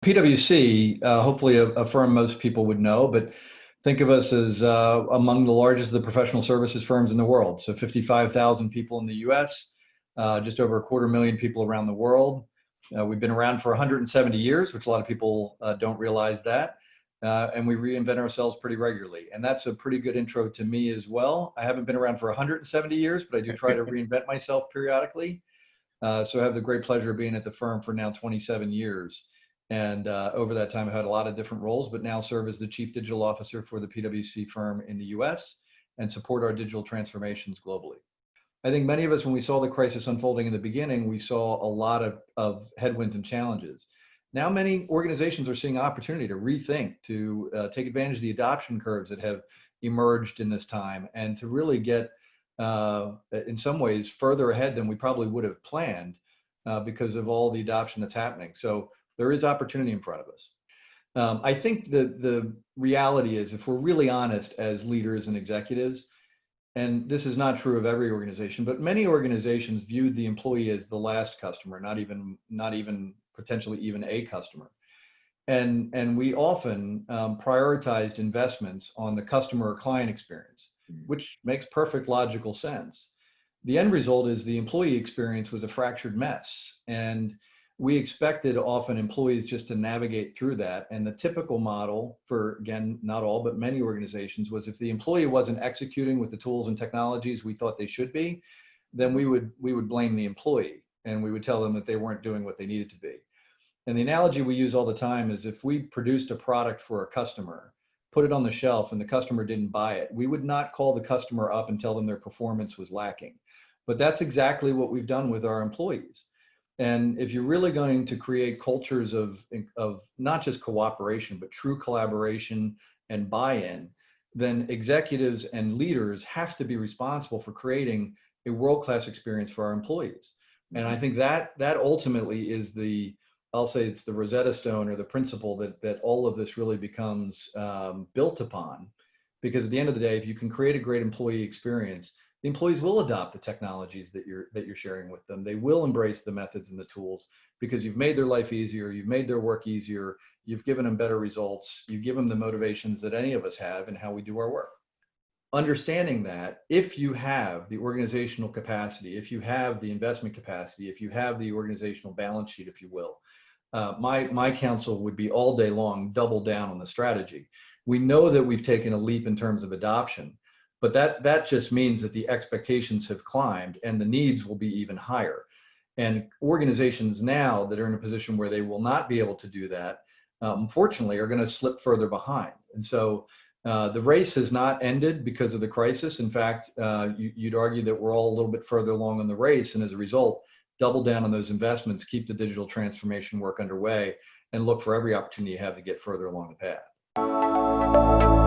PwC, hopefully a firm most people would know, but think of us as among the largest of the professional services firms in the world. So 55,000 people in the US, just over 250,000 people around the world. We've been around for 170 years, which a lot of people don't realize that. And we reinvent ourselves pretty regularly. And that's a pretty good intro to me as well. I haven't been around for 170 years, but I do try to reinvent myself periodically. So I have the great pleasure of being at the firm for now 27 years. And over that time, I've had a lot of different roles, but now serve as the Chief Digital Officer for the PwC firm in the US and support our digital transformations globally. I think many of us, when we saw the crisis unfolding in the beginning, we saw a lot of headwinds and challenges. Now, many organizations are seeing opportunity to rethink, to take advantage of the adoption curves that have emerged in this time, and to really get, in some ways, further ahead than we probably would have planned because of all the adoption that's happening. So there is opportunity in front of us. I think the reality is, if we're really honest as leaders and executives, and this is not true of every organization, but many organizations viewed the employee as the last customer, not even potentially even a customer. And we often prioritized investments on the customer or client experience, which makes perfect logical sense. The end result is the employee experience was a fractured mess. And we expected often employees just to navigate through that. And the typical model for, again, not all, but many organizations was if the employee wasn't executing with the tools and technologies we thought they should be, then we would blame the employee and we would tell them that they weren't doing what they needed to be. And the analogy we use all the time is if we produced a product for a customer, put it on the shelf and the customer didn't buy it, we would not call the customer up and tell them their performance was lacking. But that's exactly what we've done with our employees. And if you're really going to create cultures of not just cooperation, but true collaboration and buy-in, then executives and leaders have to be responsible for creating a world-class experience for our employees. And I think that ultimately is I'll say it's the Rosetta Stone or the principle that all of this really becomes built upon. Because at the end of the day, if you can create a great employee experience, the employees will adopt the technologies that you're sharing with them. They will embrace the methods and the tools because you've made their life easier, you've made their work easier, you've given them better results, you give them the motivations that any of us have in how we do our work. Understanding that if you have the organizational capacity, if you have the investment capacity, if you have the organizational balance sheet, if you will, my counsel would be all day long, double down on the strategy. We know that we've taken a leap in terms of adoption, but that just means that the expectations have climbed and the needs will be even higher. And organizations now that are in a position where they will not be able to do that, unfortunately, are going to slip further behind. And so the race has not ended because of the crisis. In fact, you'd argue that we're all a little bit further along in the race. And as a result, double down on those investments, keep the digital transformation work underway, and look for every opportunity you have to get further along the path.